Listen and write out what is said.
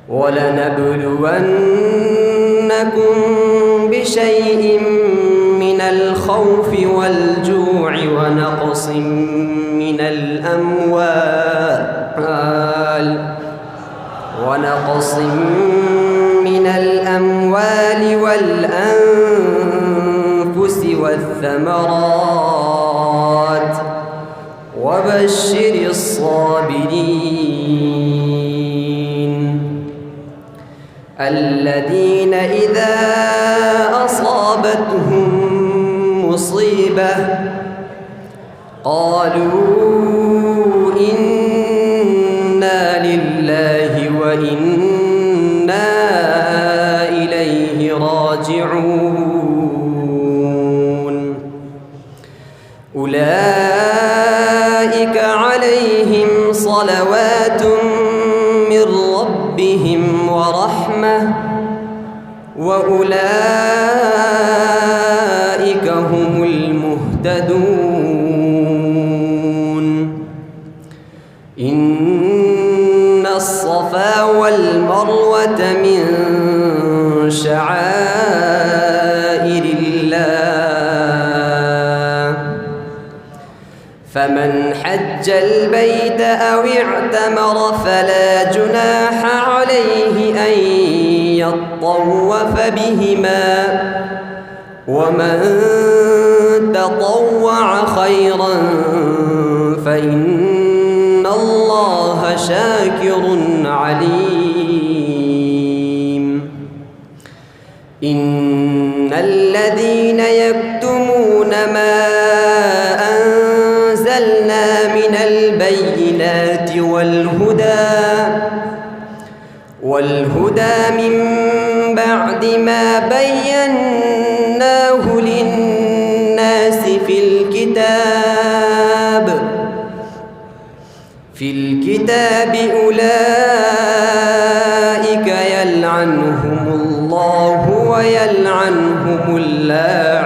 ولنبلونكم بشيء من الخوف والجوع ونقص من الأموال والأنفس والثمرات وبشر الصابرين الذين إذا أصابتهم مصيبة قالوا إنا لله وإنا إليه راجعون أولئك عليهم صلوات من ربهم ورحمة وأولئك هم المهتدون إن الصفا والمروة من شعائر الله فمن حج البيت أو اعتمر فلا جناح عليه أن يطوف بهما ومن تطوع خيرا فإن الله شاكر عليم إن الذين يكتمون ما أنزلنا من البينات والهدى من بعد ما بيناه للناس في الكتاب أولئك يلعنهم الله ويلعنهم اللاعنون